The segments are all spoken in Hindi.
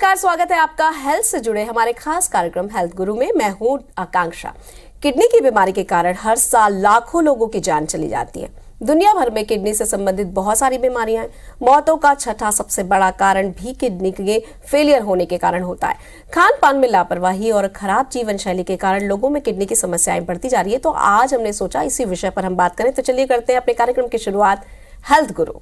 नमस्कार, स्वागत है आपका हेल्थ से जुड़े हमारे खास कार्यक्रम हेल्थ गुरु में। मैं हूं आकांक्षा। किडनी की बीमारी के कारण हर साल लाखों लोगों की जान चली जाती है। दुनिया भर में किडनी से संबंधित बहुत सारी बीमारियां हैं। मौतों का छठा सबसे बड़ा कारण भी किडनी के फेलियर होने के कारण होता है। खान पान में लापरवाही और खराब जीवन शैली के कारण लोगों में किडनी की समस्याएं बढ़ती जा रही है। तो आज हमने सोचा इसी विषय पर हम बात करें। तो चलिए करते हैं अपने कार्यक्रम की शुरुआत हेल्थ गुरु।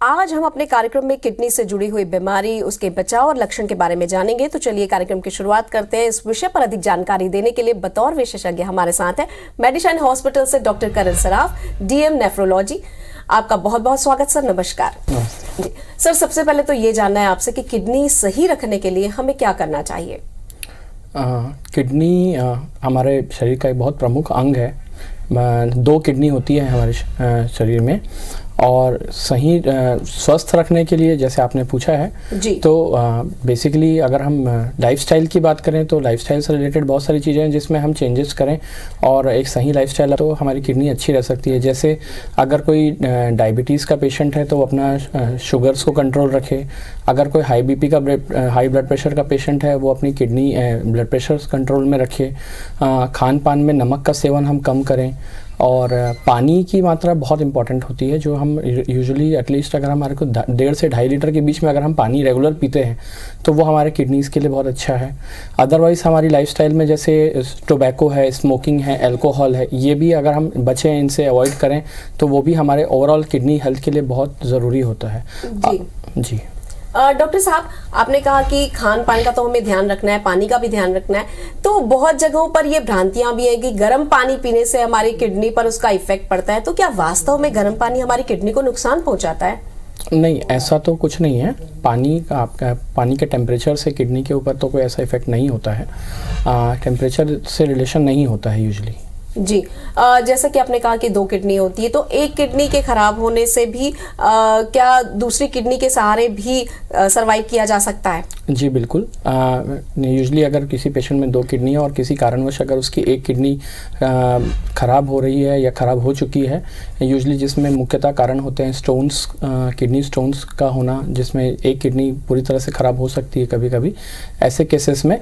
आज हम अपने कार्यक्रम में किडनी से जुड़ी हुई बीमारी, उसके बचाव और लक्षण के बारे में जानेंगे। तो चलिए कार्यक्रम की शुरुआत करते हैं। इस विषय पर अधिक जानकारी देने के लिए बतौर विशेषज्ञ हमारे साथ है मेडिशाइन हॉस्पिटल से डॉक्टर करण सराफ, डीएम नेफ्रोलॉजी। आपका बहुत बहुत स्वागत सर। नमस्कार जी सर। सबसे पहले तो ये जानना है आपसे कि किडनी सही रखने के लिए हमें क्या करना चाहिए। किडनी हमारे शरीर का एक बहुत प्रमुख अंग है। 2 किडनी होती है हमारे शरीर में, और सही स्वस्थ रखने के लिए जैसे आपने पूछा है जी। तो बेसिकली अगर हम लाइफस्टाइल की बात करें तो लाइफस्टाइल से रिलेटेड बहुत सारी चीज़ें हैं जिसमें हम चेंजेस करें और एक सही लाइफस्टाइल तो हमारी किडनी अच्छी रह सकती है। जैसे अगर कोई डायबिटीज़ का पेशेंट है तो वो अपना शुगर्स को कंट्रोल रखे। अगर कोई हाई ब्लड प्रेशर का पेशेंट है वो अपनी किडनी ब्लड प्रेशर कंट्रोल में रखे। खान पान में नमक का सेवन हम कम करें, और पानी की मात्रा बहुत इंपॉर्टेंट होती है। जो हम यूजुअली एटलीस्ट अगर हमारे को 1.5 से 2.5 लीटर के बीच में अगर हम पानी रेगुलर पीते हैं तो वो हमारे किडनीज़ के लिए बहुत अच्छा है। अदरवाइज़ हमारी लाइफस्टाइल में जैसे टोबैको है, स्मोकिंग है, अल्कोहल है, ये भी अगर हम बचें, इनसे अवॉइड करें तो वो भी हमारे ओवरऑल किडनी हेल्थ के लिए बहुत ज़रूरी होता है। जी डॉक्टर साहब, आपने कहा कि खान पान का तो हमें ध्यान रखना है, पानी का भी ध्यान रखना है। तो बहुत जगहों पर ये भ्रांतियां भी है कि गर्म पानी पीने से हमारी किडनी पर उसका इफेक्ट पड़ता है। तो क्या वास्तव में गर्म पानी हमारी किडनी को नुकसान पहुंचाता है? नहीं, ऐसा तो कुछ नहीं है। पानी के टेम्परेचर से किडनी के ऊपर तो कोई ऐसा इफेक्ट नहीं होता है। टेम्परेचर से रिलेशन नहीं होता है यूजुअली। जी। जैसा कि आपने कहा कि 2 किडनी होती है, तो एक किडनी के खराब होने से भी क्या दूसरी किडनी के सहारे भी सरवाइव किया जा सकता है? जी बिल्कुल। यूजुअली अगर किसी पेशेंट में 2 किडनी है और किसी कारणवश अगर उसकी एक किडनी खराब हो रही है या खराब हो चुकी है, यूजुअली जिसमें मुख्यतः कारण होते हैं स्टोन्स, किडनी स्टोन्स का होना, जिसमें एक किडनी पूरी तरह से खराब हो सकती है कभी कभी। ऐसे केसेस में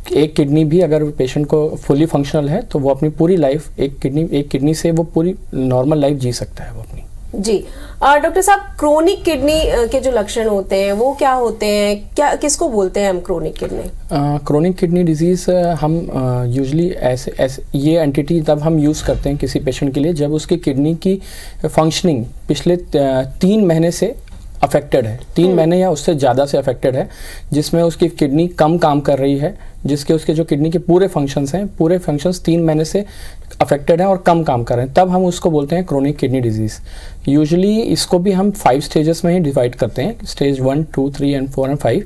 एक किडनी भी अगर पेशेंट को फुली फंक्शनल है तो वो अपनी पूरी लाइफ एक किडनी से वो पूरी नॉर्मल लाइफ जी सकता है वो अपनी। जी। डॉक्टर साहब, क्रोनिक किडनी के जो लक्षण होते हैं वो क्या होते हैं? क्या किसको बोलते हैं हम chronic kidney? Chronic kidney disease हम यूजुअली ऐसे ये एंटिटी तब हम यूज़ करते हैं किसी पेशेंट के लिए जब उसकी किडनी की फंक्शनिंग पिछले 3 महीने से अफेक्टेड है, 3 महीने या उससे ज़्यादा से अफेक्टेड है, जिसमें उसकी किडनी कम काम कर रही है, जिसके उसके जो किडनी के पूरे फंक्शंस हैं, पूरे फंक्शंस 3 महीने से अफेक्टेड हैं और कम काम कर रहे हैं, तब हम उसको बोलते हैं क्रोनिक किडनी डिजीज़। यूजुअली इसको भी हम 5 स्टेजेस में ही डिवाइड करते हैं, स्टेज 1, 2, 3 एंड 4 एंड 5।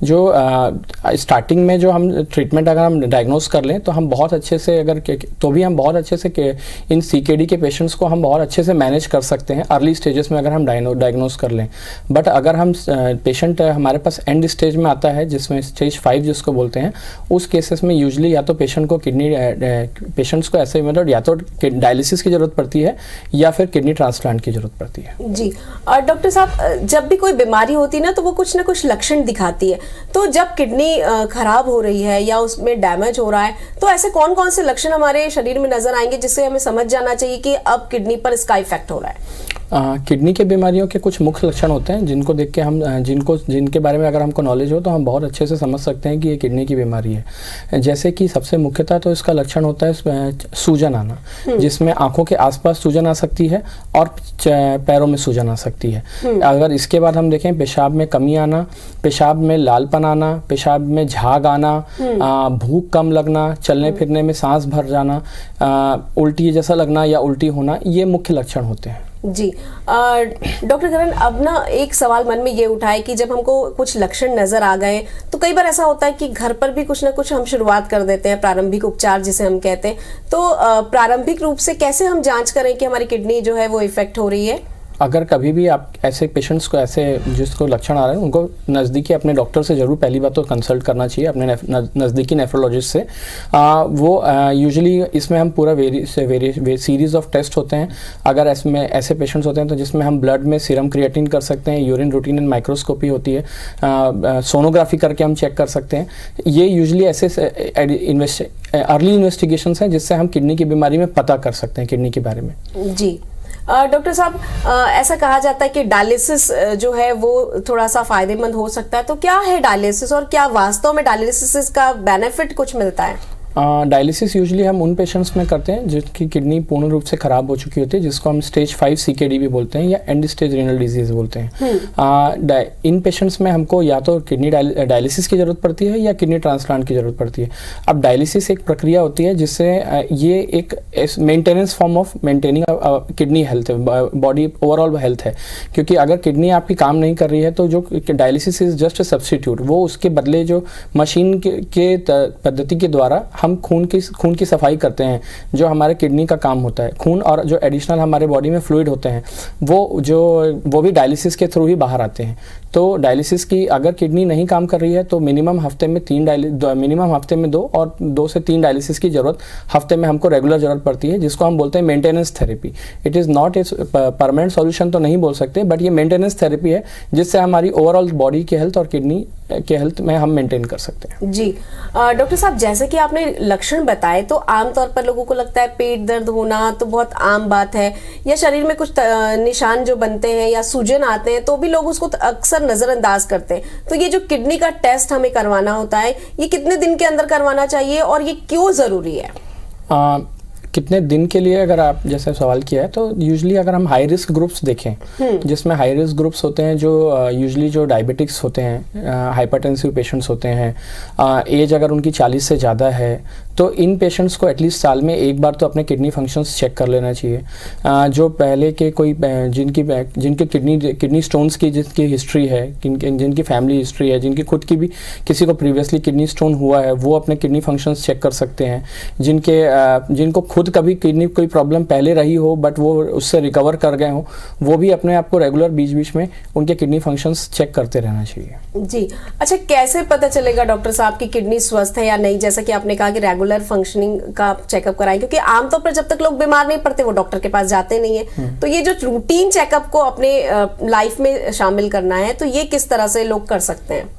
जो स्टार्टिंग में जो हम ट्रीटमेंट अगर हम डायग्नोस कर लें तो हम बहुत अच्छे से हम बहुत अच्छे से इन CKD के पेशेंट्स को हम बहुत अच्छे से मैनेज कर सकते हैं अर्ली स्टेजेस में अगर हम डायग्नोस कर लें। बट अगर हम पेशेंट हमारे पास एंड स्टेज में आता है जिसमें स्टेज 5 जिसको बोलते हैं, उस केसेस में यूजुअली या तो पेशेंट्स को ऐसे मतलब या तो डायलिसिस की जरूरत पड़ती है या फिर किडनी ट्रांसप्लांट की जरूरत पड़ती है। जी। और डॉक्टर साहब, जब भी कोई बीमारी होती है ना तो वो कुछ ना कुछ लक्षण दिखाती है। तो जब किडनी खराब हो रही है या उसमें डैमेज हो रहा है तो ऐसे कौन कौन से लक्षण हमारे शरीर में नजर आएंगे जिससे हमें समझ जाना चाहिए कि अब किडनी पर इसका इफेक्ट हो रहा है? किडनी के बीमारियों के कुछ मुख्य लक्षण होते हैं जिनको देख के हम जिनके बारे में अगर हमको नॉलेज हो तो हम बहुत अच्छे से समझ सकते हैं कि ये किडनी की बीमारी है। जैसे कि सबसे मुख्यतः तो इसका लक्षण होता है सूजन आना, जिसमें आंखों के आसपास सूजन आ सकती है और पैरों में सूजन आ सकती है। अगर इसके बाद हम देखें पेशाब में कमी आना, पेशाब में लालपन आना, पेशाब में झाग आना, भूख कम लगना, चलने फिरने में सांस भर जाना, उल्टी जैसा लगना या उल्टी होना, ये मुख्य लक्षण होते हैं। जी। डॉक्टर करण, अब ना एक सवाल मन में ये उठा है कि जब हमको कुछ लक्षण नजर आ गए तो कई बार ऐसा होता है कि घर पर भी कुछ ना कुछ हम शुरुआत कर देते हैं, प्रारंभिक उपचार जिसे हम कहते हैं। तो प्रारंभिक रूप से कैसे हम जांच करें कि हमारी किडनी जो है वो इफेक्ट हो रही है? अगर कभी भी आप ऐसे पेशेंट्स को, ऐसे जिसको लक्षण आ रहे हैं, उनको नज़दीकी अपने डॉक्टर से ज़रूर पहली बात तो कंसल्ट करना चाहिए, अपने नज़दीकी नेफ्रोलॉजिस्ट से। वो यूजुअली इसमें हम पूरा सीरीज़ ऑफ टेस्ट होते हैं। अगर इसमें ऐसे पेशेंट्स होते हैं तो जिसमें हम ब्लड में सीरम क्रिएटिन कर सकते हैं, यूरिन रूटीन एंड माइक्रोस्कोपी होती है, सोनोग्राफी करके हम चेक कर सकते हैं। ये यूजुअली ऐसे अर्ली इन्वेस्टिगेशंस हैं जिससे हम किडनी की बीमारी में पता कर सकते हैं किडनी के बारे में। जी डॉक्टर साहब, ऐसा कहा जाता है कि डायलिसिस जो है वो थोड़ा सा फायदेमंद हो सकता है, तो क्या है डायलिसिस और क्या वास्तव में डायलिसिस का बेनिफिट कुछ मिलता है? डायलिसिस यूजुअली हम उन पेशेंट्स में करते हैं जिनकी किडनी पूर्ण रूप से ख़राब हो चुकी होती है, जिसको हम स्टेज 5 CKD भी बोलते हैं या एंड स्टेज रीनल डिजीज बोलते हैं। इन पेशेंट्स में हमको या तो किडनी डायलिसिस की ज़रूरत पड़ती है या किडनी ट्रांसप्लांट की ज़रूरत पड़ती है। अब डायलिसिस एक प्रक्रिया होती है जिससे ये एक maintenance form of maintaining kidney health है, बॉडी ओवरऑल हेल्थ है। क्योंकि अगर किडनी आपकी काम नहीं कर रही है तो जो dialysis is just a substitute, वो उसके बदले जो मशीन के पद्धति के द्वारा हम खून की सफाई करते हैं, जो हमारे किडनी का काम होता है। खून और जो एडिशनल हमारे बॉडी में फ्लूइड होते हैं वो भी डायलिसिस के थ्रू ही बाहर आते हैं। तो डायलिसिस की अगर किडनी नहीं काम कर रही है तो मिनिमम हफ्ते में 2 और 2 से 3 डायलिसिस की जरूरत हफ्ते में हमको रेगुलर जरूरत पड़ती है, जिसको हम बोलते हैं maintenance therapy. It is not a permanent solution तो नहीं बोल सकते, बट ये मेंटेनेंस थेरेपी है जिससे हमारी ओवरऑल बॉडी की हेल्थ और किडनी के हेल्थ में हम मेंटेन कर सकते हैं। जी डॉक्टर साहब, जैसे कि आपने लक्षण बताए तो आमतौर पर लोगों को लगता है पेट दर्द होना तो बहुत आम बात है, या शरीर में कुछ निशान जो बनते हैं या सूजन आते हैं तो भी लोग उसको अक्सर नजरअंदाज करते हैं। तो ये जो किडनी का टेस्ट हमें करवाना होता है, ये कितने दिन के अंदर करवाना चाहिए और ये क्यों जरूरी है? कितने दिन के लिए, अगर आप जैसे सवाल किया है, तो यूजुअली अगर हम हाई रिस्क ग्रुप्स देखें, जिसमें हाई रिस्क ग्रुप्स होते हैं जो यूजुअली जो डायबिटिक्स होते हैं, हाइपरटेंसिव पेशेंट्स होते हैं, एज अगर उनकी 40 से ज़्यादा है, तो इन पेशेंट्स को एटलीस्ट साल में एक बार तो अपने किडनी फंक्शंस चेक कर लेना चाहिए। जो पहले के कोई जिनके किडनी स्टोन्स की जिनकी हिस्ट्री है, जिनकी फैमिली हिस्ट्री है, जिनकी खुद की भी किसी को प्रीवियसली किडनी स्टोन हुआ है, वो अपने किडनी फंक्शंस चेक कर सकते हैं। जिनको खुद कभी किडनी कोई प्रॉब्लम पहले रही हो बट वो उससे रिकवर कर गए हो, वो भी अपने आप को रेगुलर बीच बीच में उनके किडनी फंक्शंस चेक करते रहना चाहिए। जी अच्छा, कैसे पता चलेगा डॉक्टर साहब की किडनी स्वस्थ है या नहीं? जैसा कि आपने कहा कि रेगुलर फंक्शनिंग का चेकअप कराएं, क्योंकि आमतौर पर जब तक लोग बीमार नहीं पड़ते वो डॉक्टर के पास जाते नहीं है। तो ये जो रूटीन चेकअप को अपने लाइफ में शामिल करना है, तो ये किस तरह से लोग कर सकते हैं?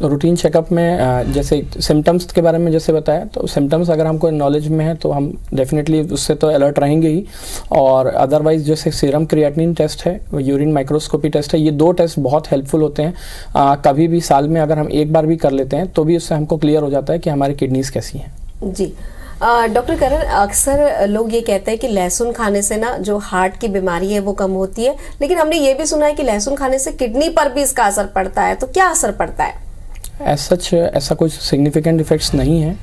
रूटीन चेकअप में जैसे सिम्टम्स के बारे में जैसे बताया, तो सिम्टम्स अगर हमको नॉलेज में है तो हम डेफिनेटली उससे तो अलर्ट रहेंगे ही। और अदरवाइज जैसे सीरम क्रिएटिनिन टेस्ट है, यूरिन माइक्रोस्कोपी टेस्ट है, ये 2 टेस्ट बहुत हेल्पफुल होते हैं। कभी भी साल में अगर हम एक बार भी कर लेते हैं तो भी उससे हमको क्लियर हो जाता है कि हमारी किडनीज कैसी हैं। जी डॉक्टर करण, अक्सर लोग ये कहते हैं कि लहसुन खाने से ना जो हार्ट की बीमारी है वो कम होती है, लेकिन हमने ये भी सुना है कि लहसुन खाने से किडनी पर भी इसका असर पड़ता है। तो क्या असर पड़ता है? ऐसा कुछ सिग्निफिकेंट इफेक्ट्स नहीं है,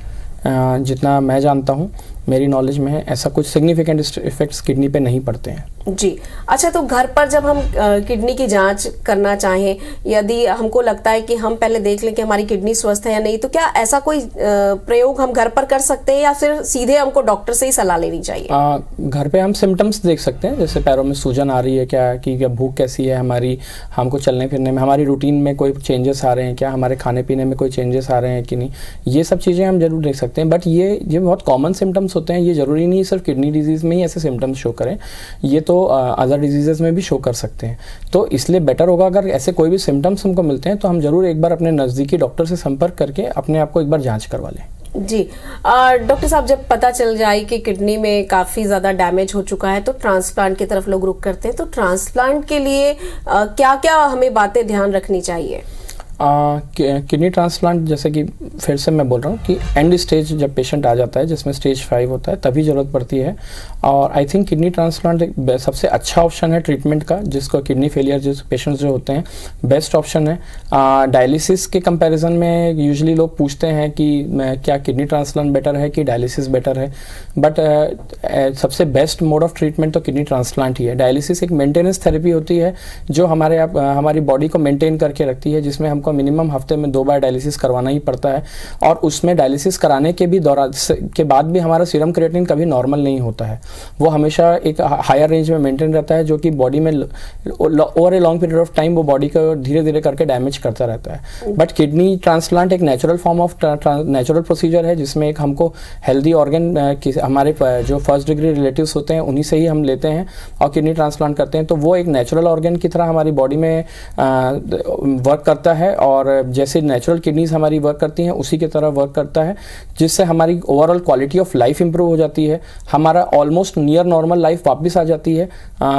जितना मैं जानता हूँ, मेरी नॉलेज में है, ऐसा कुछ सिग्निफिकेंट इफेक्ट्स किडनी पे नहीं पड़ते हैं। जी अच्छा, तो घर पर जब हम किडनी की जांच करना चाहें, यदि हमको लगता है कि हम पहले देख लें कि हमारी किडनी स्वस्थ है या नहीं, तो क्या ऐसा कोई प्रयोग हम घर पर कर सकते हैं या फिर सीधे हमको डॉक्टर से ही सलाह लेनी चाहिए? घर पे हम सिम्टम्स देख सकते हैं, जैसे पैरों में सूजन आ रही है क्या, कि भूख कैसी है हमारी, हमको चलने फिरने में, हमारी रूटीन में कोई चेंजेस आ रहे हैं क्या, हमारे खाने पीने में कोई चेंजेस आ रहे हैं कि नहीं, ये सब चीज़ें हम जरूर देख सकते हैं। बट ये बहुत कॉमन सिम्टम्स होते हैं, ये ज़रूरी नहीं सिर्फ किडनी डिजीज़ में ही ऐसे सिम्टम्स शो करें, ये तो अदर डिजीजेस में भी शो कर सकते हैं। तो इसलिए बेटर होगा अगर ऐसे कोई भी सिम्टम्स हमको मिलते हैं तो हम जरूर एक बार अपने नज़दीकी डॉक्टर से संपर्क करके अपने आप को एक बार जांच करवा लें। जी डॉक्टर साहब, जब पता चल जाए कि किडनी में काफ़ी ज़्यादा डैमेज हो चुका है तो ट्रांसप्लांट की तरफ लोग रुख करते हैं, तो ट्रांसप्लांट के लिए क्या क्या हमें बातें ध्यान रखनी चाहिए? किडनी ट्रांसप्लांट, जैसे कि फिर से मैं बोल रहा हूँ कि एंड स्टेज जब पेशेंट आ जाता है जिसमें स्टेज 5 होता है तभी ज़रूरत पड़ती है। और आई थिंक किडनी ट्रांसप्लांट एक सबसे अच्छा ऑप्शन है ट्रीटमेंट का, जिसको किडनी फेलियर जिस पेशेंट्स जो होते हैं बेस्ट ऑप्शन है। डायलिसिस के कंपैरिजन में यूजुअली लोग पूछते हैं कि क्या किडनी ट्रांसप्लांट बेटर है कि डायलिसिस बेटर है, बट सबसे बेस्ट मोड ऑफ ट्रीटमेंट तो किडनी ट्रांसप्लांट ही है। डायलिसिस एक मेंटेनेंस थेरेपी होती है जो हमारी बॉडी को मेंटेन करके रखती है, जिसमें हमको हमको मिनिमम हफ्ते में 2 बार डायलिसिस करवाना ही पड़ता है, और उसमें डायलिसिस कराने के भी दौरान के बाद भी हमारा सीरम क्रिएटिनिन कभी नॉर्मल नहीं होता है, वो हमेशा एक हायर रेंज में मेंटेन रहता है, जो कि बॉडी में over a long period of time वो बॉडी को धीरे धीरे करके डैमेज करता रहता है। बट किडनी ट्रांसप्लांट एक natural form of natural procedure है, जिसमें एक हमको हेल्दी ऑर्गन हमारे जो फर्स्ट डिग्री रिलेटिव्स होते हैं उन्हीं से ही हम लेते हैं और किडनी ट्रांसप्लांट करते हैं, तो वो एक नेचुरल ऑर्गन की तरह हमारी बॉडी में वर्क करता है, और जैसे नेचुरल किडनीज हमारी वर्क करती हैं उसी की तरह वर्क करता है, जिससे हमारी overall quality of life improve हो जाती है, हमारा ऑलमोस्ट नियर नॉर्मल लाइफ वापस आ जाती है,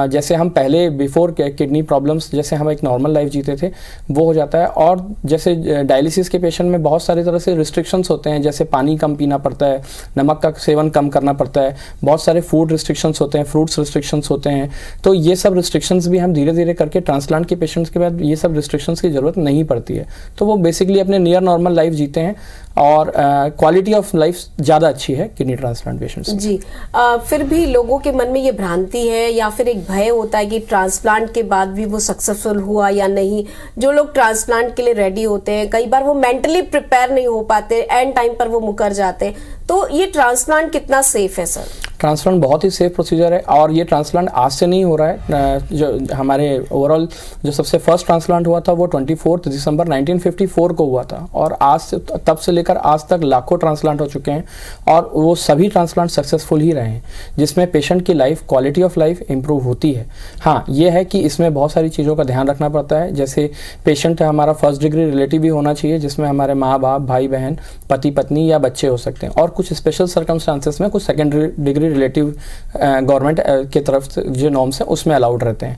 जैसे हम पहले बिफोर किडनी प्रॉब्लम्स जैसे हम एक नॉर्मल लाइफ जीते थे वो हो जाता है। और जैसे डायलिसिस के पेशेंट में बहुत सारी तरह से रिस्ट्रिक्शंस होते हैं, जैसे पानी कम पीना पड़ता है, नमक का सेवन कम करना पड़ता है, बहुत सारे फूड रिस्ट्रिक्शंस होते हैं, फ्रूट्स रिस्ट्रिक्शंस होते हैं, तो ये सब रिस्ट्रिक्शंस भी हम धीरे धीरे करके ट्रांसप्लांट के पेशेंट्स के बाद ये सब रिस्ट्रिक्शंस की ज़रूरत नहीं पड़ती है, तो वो बेसिकली अपने नियर नॉर्मल लाइफ जीते हैं, और क्वालिटी ऑफ लाइफ ज़्यादा अच्छी है किडनी ट्रांसप्लांट पेशेंट्स। जी, फिर भी लोगों के मन में ये भ्रांति है या फिर एक भय होता है कि ट्रांसप्लांट के बाद भी वो सक्सेसफुल हुआ या नहीं। जो लोग ट्रांसप्लांट के लिए रेडी होते हैं, कई बार वो मेंटली प्रिपेयर नहीं हो पाते, एंड टाइम पर वो मुकर जाते हैं, तो ये ट्रांसप्लांट कितना सेफ है सर? ट्रांसप्लांट बहुत ही सेफ प्रोसीजर है, और ये ट्रांसप्लांट आज से नहीं हो रहा है। जो हमारे ओवरऑल जो सबसे फर्स्ट ट्रांसप्लांट हुआ था वो 24 दिसंबर 1954 को हुआ था, और आज से तब से लेकर आज तक लाखों ट्रांसप्लांट हो चुके हैं, और वो सभी ट्रांसप्लांट सक्सेसफुल ही रहे हैं, जिसमें पेशेंट की life, quality of life improve होती है। हाँ, ये है कि इसमें बहुत सारी चीज़ों का ध्यान रखना पड़ता है, जैसे पेशेंट हमारा फर्स्ट डिग्री रिलेटिव भी होना चाहिए, जिसमें हमारे माँ बाप, भाई बहन, पति पत्नी या बच्चे हो सकते हैं, और कुछ स्पेशल सर्कमस्टांसेस में कुछ सेकेंडरी डिग्री रिलेटिव गवर्नमेंट की तरफ से जो नॉर्म्स हैं उसमें अलाउड रहते हैं।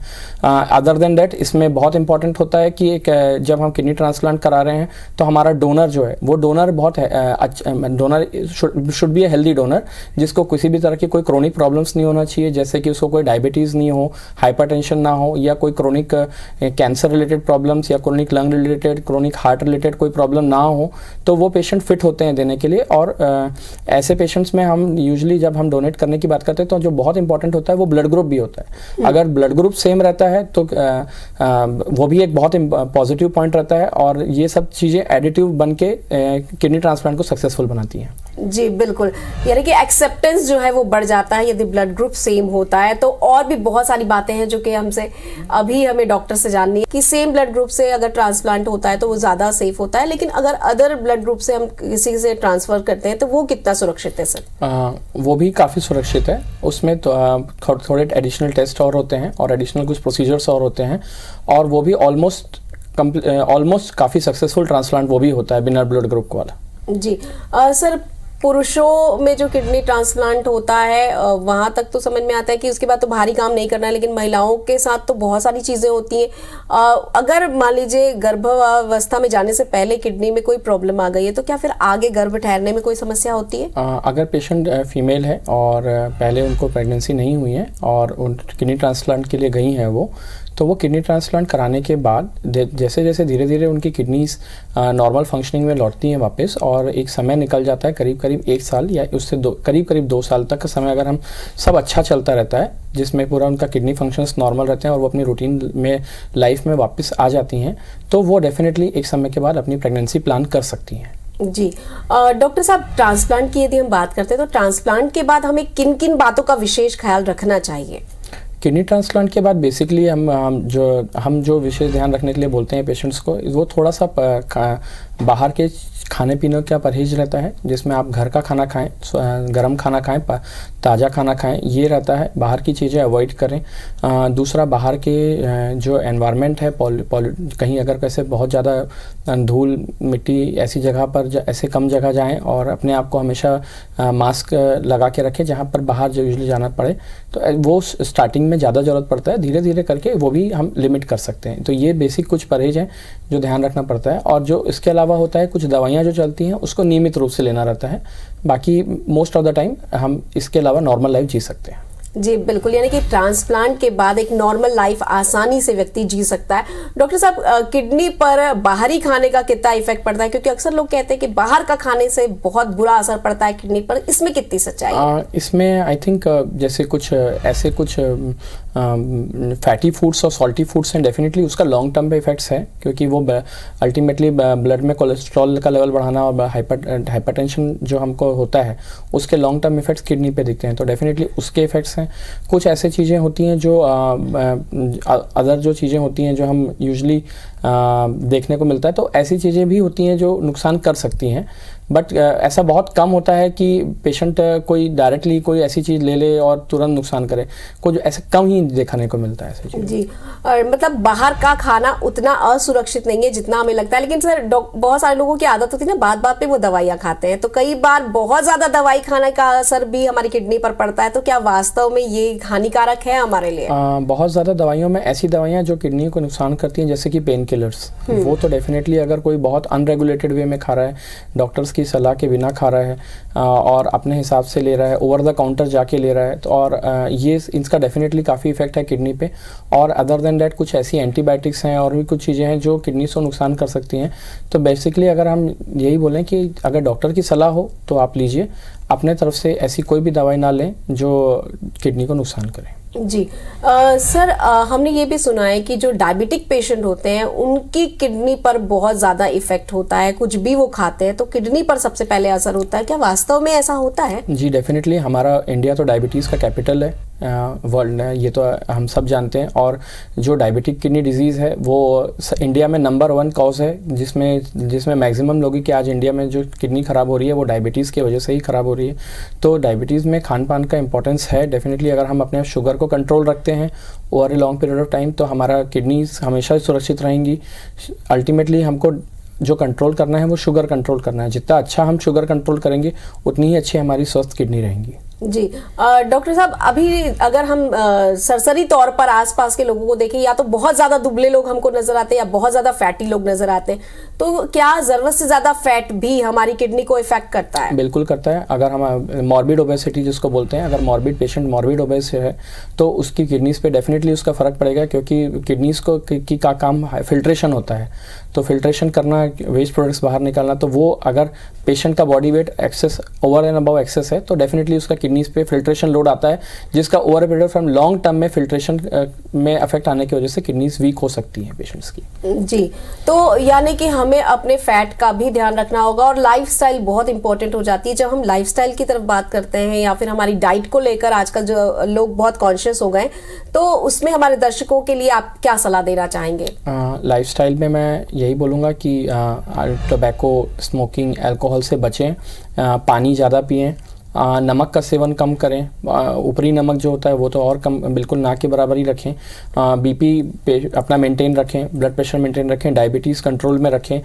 अदर देन दैट इसमें बहुत इंपॉर्टेंट होता है कि एक जब हम किडनी ट्रांसप्लांट करा रहे हैं तो हमारा डोनर जो है वो डोनर बहुत donor should be a healthy donor, जिसको किसी भी तरह की कोई क्रोनिक प्रॉब्लम्स नहीं होना चाहिए, जैसे कि उसको कोई डायबिटीज़ नहीं हो, हाइपरटेंशन ना हो, या कोई क्रोनिक कैंसर रिलेटेड प्रॉब्लम्स या chronic lung related, chronic heart related कोई प्रॉब्लम ना हो, तो वो पेशेंट फिट होते हैं देने के लिए। और ऐसे पेशेंट्स में हम यूजुअली जब हम डोनेट करने की बात करते हैं तो जो बहुत इंपॉर्टेंट होता है वो ब्लड ग्रुप भी होता है। अगर ब्लड ग्रुप सेम रहता है तो वो भी एक बहुत पॉजिटिव पॉइंट रहता है, और ये सब चीज़ें एडिटिव बन के किडनी ट्रांसप्लांट को सक्सेसफुल बनाती हैं। जी बिल्कुल, यानी कि एक्सेप्टेंस जो है वो बढ़ जाता है यदि ब्लड ग्रुप सेम होता है। तो और भी बहुत सारी बातें हैं जो कि हमें डॉक्टर से जाननी है कि सेम ब्लड ग्रुप से अगर ट्रांसप्लांट होता है तो वो ज़्यादा सेफ होता है, लेकिन अगर अदर ब्लड ग्रुप से हम किसी से ट्रांसफ़र करते हैं तो वो कितना सुरक्षित है सर? वो भी काफ़ी सुरक्षित है, उसमें तो थोड़े एडिशनल टेस्ट और होते हैं और एडिशनल कुछ प्रोसीजर्स और होते हैं, और वो भी ऑलमोस्ट काफ़ी सक्सेसफुल ट्रांसप्लांट वो भी होता है बिना ब्लड ग्रुप वाला। जी सर, पुरुषों में जो किडनी ट्रांसप्लांट होता है वहाँ तक तो समझ में आता है कि उसके बाद तो भारी काम नहीं करना है, लेकिन महिलाओं के साथ तो बहुत सारी चीज़ें होती हैं। अगर मान लीजिए गर्भावस्था में जाने से पहले किडनी में कोई प्रॉब्लम आ गई है तो क्या फिर आगे गर्भ ठहरने में कोई समस्या होती है? अगर पेशेंट फीमेल है और पहले उनको प्रेगनेंसी नहीं हुई है और उन किडनी ट्रांसप्लांट के लिए गई हैं तो वो किडनी ट्रांसप्लांट कराने के बाद जैसे जैसे धीरे धीरे उनकी किडनीज नॉर्मल फंक्शनिंग में लौटती हैं वापस, और एक समय निकल जाता है करीब 1 साल या उससे करीब 2 साल तक का समय, अगर हम सब अच्छा चलता रहता है जिसमें पूरा उनका किडनी फंक्शंस नॉर्मल रहते हैं और वो अपनी रूटीन में लाइफ में वापस आ जाती हैं, तो वो डेफिनेटली एक समय के बाद अपनी प्रेगनेंसी प्लान कर सकती हैं। जी डॉक्टर साहब, ट्रांसप्लांट की यदि हम बात करते हैं तो ट्रांसप्लांट के बाद हमें किन किन बातों का विशेष ख्याल रखना चाहिए? किडनी ट्रांसप्लांट के बाद बेसिकली हम जो विशेष ध्यान रखने के लिए बोलते हैं पेशेंट्स को, वो थोड़ा सा बाहर के खाने पीने का परहेज रहता है, जिसमें आप घर का खाना खाएं, गर्म खाना खाएं, ताज़ा खाना खाएं, ये रहता है। बाहर की चीज़ें अवॉइड करें। दूसरा, बाहर के जो एनवायरनमेंट है, कहीं अगर कैसे बहुत ज़्यादा धूल मिट्टी ऐसी जगह पर ऐसे कम जगह जाएं, और अपने आप को हमेशा मास्क लगा के रखें जहाँ पर बाहर जो यूजुअली जाना पड़े, तो वो स्टार्टिंग में ज़्यादा ज़रूरत पड़ता है, धीरे धीरे करके वो भी हम लिमिट कर सकते हैं। तो ये बेसिक कुछ परहेज हैं जो ध्यान रखना पड़ता है, और जो इसके अलावा होता है कुछ दवाइयाँ जो चलती हैं उसको नियमित रूप से लेना रहता है। बाकी मोस्ट ऑफ द टाइम हम इसके अलावा नॉर्मल लाइफ जी सकते हैं। जी बिल्कुल, यानी कि ट्रांसप्लांट के बाद एक नॉर्मल लाइफ आसानी से व्यक्ति जी सकता है। डॉक्टर साहब, किडनी पर बाहरी खाने का कितना इफेक्ट पड़ता है, क्योंकि अक्सर लोग कहते हैं कि बाहर का खाने से बहुत बुरा असर पड़ता है किडनी पर, इसमें कितनी सच्चाई है? इसमें आई थिंक जैसे कुछ ऐसे कुछ फैटी फूड्स और सॉल्टी फूड्स हैं, डेफिनेटली उसका लॉन्ग टर्म पे इफेक्ट्स है, क्योंकि वो अल्टीमेटली ब्लड में कोलेस्ट्रॉल का लेवल बढ़ाना और हाइपरटेंशन जो हमको होता है उसके लॉन्ग टर्म इफेक्ट्स किडनी पे दिखते हैं, तो डेफिनेटली उसके इफेक्ट्स हैं। कुछ ऐसे चीज़ें होती हैं जो अदर जो चीज़ें होती हैं जो हम यूजली देखने को मिलता है, तो ऐसी चीज़ें भी होती हैं जो नुकसान कर सकती हैं, बट ऐसा बहुत कम होता है कि पेशेंट कोई डायरेक्टली कोई ऐसी चीज़ ले ले और तुरंत नुकसान करे, कुछ ऐसे कम ही देखने को मिलता है ऐसी चीज़। जी, और मतलब बाहर का खाना उतना असुरक्षित नहीं है जितना हमें लगता है, लेकिन सर बहुत सारे लोगों की आदत होती है ना, बात बात पे वो दवाइयाँ खाते हैं, तो कई बार बहुत ज़्यादा दवाई खाने का असर भी हमारी किडनी पर पड़ता है, तो क्या वास्तव में ये हानिकारक है हमारे लिए? बहुत ज़्यादा दवाइयों में ऐसी दवाइयाँ जो किडनी को नुकसान करती हैं, जैसे कि पेन किलर्स, वो तो डेफिनेटली अगर कोई बहुत अनरेगुलेटेड वे में खा रहा है, डॉक्टर्स की सलाह के बिना खा रहा है और अपने हिसाब से ले रहा है, ओवर द काउंटर जाके ले रहा है, तो और ये इसका डेफिनेटली काफ़ी इफेक्ट है किडनी पे। और अदर देन दैट कुछ ऐसी एंटीबायोटिक्स हैं और भी कुछ चीज़ें हैं जो किडनी को नुकसान कर सकती हैं। तो बेसिकली अगर हम यही बोलें कि अगर डॉक्टर की सलाह हो तो आप लीजिए, अपने तरफ से ऐसी कोई भी दवाई ना लें जो किडनी को नुकसान करे। जी सर, हमने ये भी सुना है कि जो डायबिटिक पेशेंट होते हैं उनकी किडनी पर बहुत ज़्यादा इफेक्ट होता है, कुछ भी वो खाते हैं तो किडनी पर सबसे पहले असर होता है, क्या वास्तव में ऐसा होता है? जी डेफिनेटली, हमारा इंडिया तो डायबिटीज़ का कैपिटल है वर्ल्ड में, ये तो हम सब जानते हैं। और जो डायबिटिक किडनी डिजीज़ है वो इंडिया में नंबर 1 कॉज है, जिसमें मैक्सिमम लोगों की आज इंडिया में जो किडनी ख़राब हो रही है वो डायबिटीज़ की वजह से ही ख़राब हो रही है। तो डायबिटीज़ में खान पान का इंपॉर्टेंस है डेफिनेटली। अगर हम अपने शुगर को कंट्रोल रखते हैं over a long period of time तो हमारा किडनीज हमेशा सुरक्षित रहेंगी। अल्टीमेटली हमको जो कंट्रोल करना है वो शुगर कंट्रोल करना है, जितना अच्छा हम शुगर कंट्रोल करेंगे उतनी ही अच्छी हमारी स्वस्थ किडनी रहेंगी। जी डॉक्टर साहब, अभी अगर हम सरसरी तौर पर आसपास के लोगों को देखें, या तो बहुत ज़्यादा दुबले लोग हमको नजर आते हैं या बहुत ज़्यादा फैटी लोग नजर आते हैं, तो क्या ज़रूरत से ज़्यादा फैट भी हमारी किडनी को इफेक्ट करता है? बिल्कुल करता है। अगर हम मॉर्बिड ओबेसिटी जिसको बोलते हैं, अगर मॉर्बिड पेशेंट मॉर्बिड ओबेस है तो उसकी किडनीज पे डेफिनेटली उसका फ़र्क पड़ेगा, क्योंकि किडनीज को का काम फिल्ट्रेशन होता है, तो फिल्ट्रेशन करना, वेस्ट प्रोडक्ट्स बाहर निकालना, तो वो अगर पेशेंट का body weight excess over and above excess है तो डेफिनेटली उसका किडनीज पे फिल्ट्रेशन लोड आता है, जिसका over period from long term में फिल्ट्रेशन में अफेक्ट आने की वजह से किडनीज वीक हो सकती हैं पेशेंट्स की। जी, तो यानी कि हमें अपने फैट का भी ध्यान रखना होगा, और लाइफस्टाइल बहुत इंपॉर्टेंट हो जाती है। जब हम लाइफस्टाइल की तरफ बात करते हैं या फिर हमारी डाइट को लेकर आजकल जो लोग बहुत कॉन्शियस हो गए, तो उसमें हमारे दर्शकों के लिए आप क्या सलाह देना चाहेंगे? लाइफस्टाइल में मैं यही बोलूँगा कि टोबैको, स्मोकिंग, अल्कोहल से बचें, पानी ज़्यादा पिएं, नमक का सेवन कम करें, ऊपरी नमक जो होता है वो तो और कम, बिल्कुल ना के बराबर ही रखें, बीपी अपना मेंटेन रखें, ब्लड प्रेशर मेंटेन रखें, डायबिटीज़ कंट्रोल में रखें,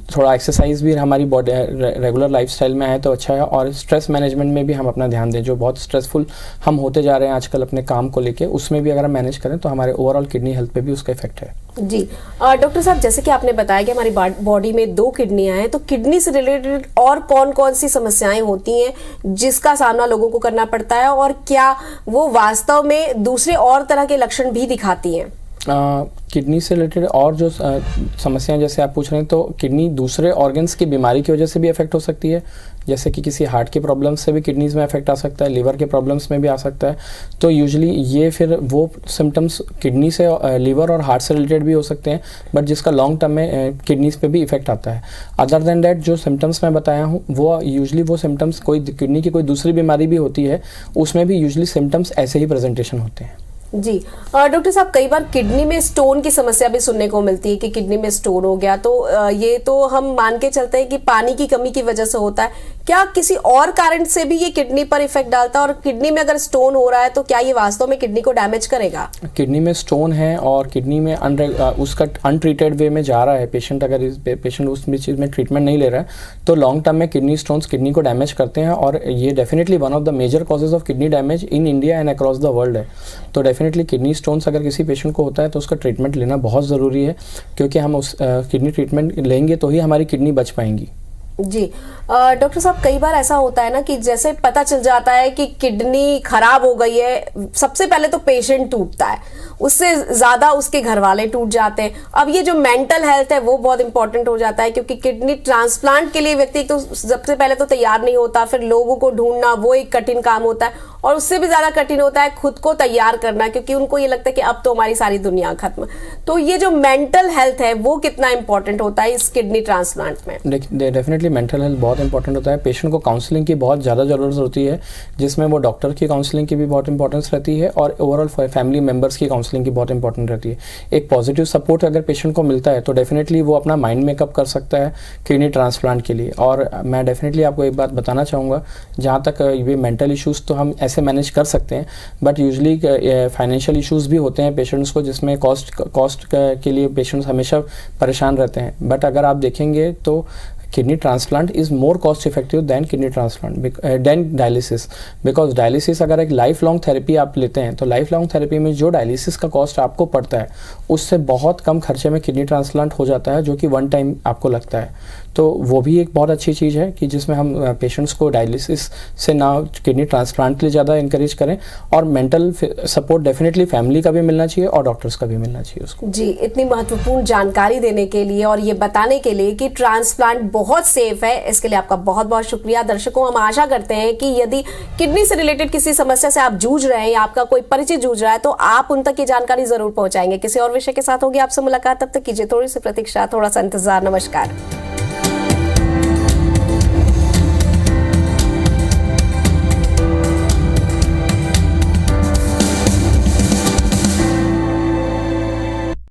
थोड़ा एक्सरसाइज भी हमारी बॉडी रेगुलर लाइफस्टाइल में आए तो अच्छा है, और स्ट्रेस मैनेजमेंट में भी हम अपना ध्यान दें। जो बहुत स्ट्रेसफुल हम होते जा रहे हैं आजकल अपने काम को लेके, उसमें भी अगर हम मैनेज करें तो हमारे ओवरऑल किडनी हेल्थ पे भी उसका इफेक्ट है। जी डॉक्टर साहब, जैसे कि आपने बताया कि हमारी बॉडी में 2 किडनियां हैं, तो किडनी से रिलेटेड और कौन कौन सी समस्याएं होती हैं जिसका सामना लोगों को करना पड़ता है, और क्या वो वास्तव में दूसरे और तरह के लक्षण भी दिखाती हैं? किडनी से रिलेटेड और जो समस्याएं जैसे आप पूछ रहे हैं, तो किडनी दूसरे ऑर्गन्स की बीमारी की वजह से भी अफेक्ट हो सकती है, जैसे कि किसी हार्ट के प्रॉब्लम्स से भी किडनीज में अफेक्ट आ सकता है, लिवर के प्रॉब्लम्स में भी आ सकता है। तो यूजुअली ये फिर वो सिम्टम्स किडनी से, लिवर और हार्ट से रिलेटेड भी हो सकते हैं, बट जिसका लॉन्ग टर्म में किडनीज पे भी इफेक्ट आता है। अदर देन डैट जो सिम्टम्स मैं बताया हूँ वो यूजुअली वो सिम्टम्स कोई किडनी की कोई दूसरी बीमारी भी होती है उसमें भी यूजुअली सिम्टम्स ऐसे ही प्रेजेंटेशन होते हैं। जी डॉक्टर साहब, कई बार किडनी में स्टोन की समस्या भी सुनने को मिलती है कि किडनी में स्टोन हो गया, तो ये तो हम मान के चलते हैं कि पानी की कमी की वजह से होता है। क्या किसी और कारण से भी ये किडनी पर इफेक्ट डालता है, और किडनी में अगर स्टोन हो रहा है तो क्या ये वास्तव में किडनी को डैमेज करेगा? किडनी में स्टोन है और किडनी में उसका अनट्रीटेड वे में जा रहा है पेशेंट, अगर पेशेंट उस चीज़ में ट्रीटमेंट नहीं ले रहा है तो लॉन्ग टर्म में किडनी स्टोन्स किडनी को डैमेज करते हैं, और ये definitely one of the major causes of kidney damage in India and across the world है। तो डेफिनेटली किडनी स्टोन्स अगर किसी पेशेंट को होता है तो उसका ट्रीटमेंट लेना बहुत ज़रूरी है, क्योंकि हम उस किडनी ट्रीटमेंट लेंगे तो ही हमारी किडनी बच पाएंगी। जी डॉक्टर साहब, कई बार ऐसा होता है ना कि जैसे पता चल जाता है कि किडनी खराब हो गई है, सबसे पहले तो पेशेंट टूटता है, उससे ज्यादा उसके घर वाले टूट जाते हैं। अब ये जो मेंटल हेल्थ है वो बहुत इंपॉर्टेंट हो जाता है, क्योंकि किडनी ट्रांसप्लांट के लिए व्यक्ति तो सबसे पहले तो तैयार नहीं होता, फिर लोगों को ढूंढना वो एक कठिन काम होता है, और उससे भी ज्यादा कठिन होता है खुद को तैयार करना, क्योंकि उनको ये लगता है कि अब तो हमारी सारी दुनिया खत्म। तो ये जो मेंटल हेल्थ है वो कितना इंपॉर्टेंट होता है इस किडनी ट्रांसप्लांट में? डेफिनेटली मेंटल हेल्थ बहुत इंपॉर्टेंट होता है। पेशेंट को काउंसलिंग की बहुत ज़्यादा ज़रूरत होती है, जिसमें वो डॉक्टर की काउंसलिंग की भी बहुत इंपॉर्टेंस रहती है और ओवरऑल फैमिली मेम्बर्स की काउंसलिंग की बहुत इंपॉर्टेंट रहती है। एक पॉजिटिव सपोर्ट अगर पेशेंट को मिलता है तो डेफिनेटली वो अपना माइंड मेकअप कर सकता है किडनी ट्रांसप्लांट के लिए। और मैं डेफिनेटली आपको एक बात बताना चाहूँगा, जहाँ तक ये मेंटल इश्यूज़ तो हम ऐसे मैनेज कर सकते हैं, बट यूजली फाइनेंशियल इश्यूज़ भी होते हैं पेशेंट्स को, जिसमें कॉस्ट के लिए पेशेंट्स हमेशा परेशान रहते हैं। बट अगर आप देखेंगे तो kidney transplant is more cost effective than kidney transplant than dialysis, because dialysis अगर एक लाइफ लॉन्ग थेरेपी आप लेते हैं तो लाइफ लॉन्ग थेरेपी में जो डायलिसिस का कॉस्ट आपको पड़ता है उससे बहुत कम खर्चे में किडनी ट्रांसप्लांट हो जाता है, जो कि वन टाइम आपको लगता है। तो वो भी एक बहुत अच्छी चीज़ है कि जिसमें हम पेशेंट्स को डायलिसिस से ना किडनी ट्रांसप्लांट के लिए ज़्यादा इंकरेज करें, और मेंटल सपोर्ट डेफिनेटली फैमिली का भी मिलना चाहिए और डॉक्टर्स का भी मिलना चाहिए उसको। जी, इतनी महत्वपूर्ण जानकारी देने के लिए और ये बताने के लिए कि ट्रांसप्लांट बहुत सेफ है, इसके लिए आपका बहुत बहुत शुक्रिया। दर्शकों, हम आशा करते हैं कि यदि किडनी से रिलेटेड किसी समस्या से आप जूझ रहे हैं या आपका कोई परिचित जूझ रहा है तो आप उन तक ये जानकारी जरूर पहुंचाएंगे। किसी और विषय के साथ होगी आपसे मुलाकात, तब तक कीजिए थोड़ी सी प्रतीक्षा, थोड़ा सा इंतजार। नमस्कार।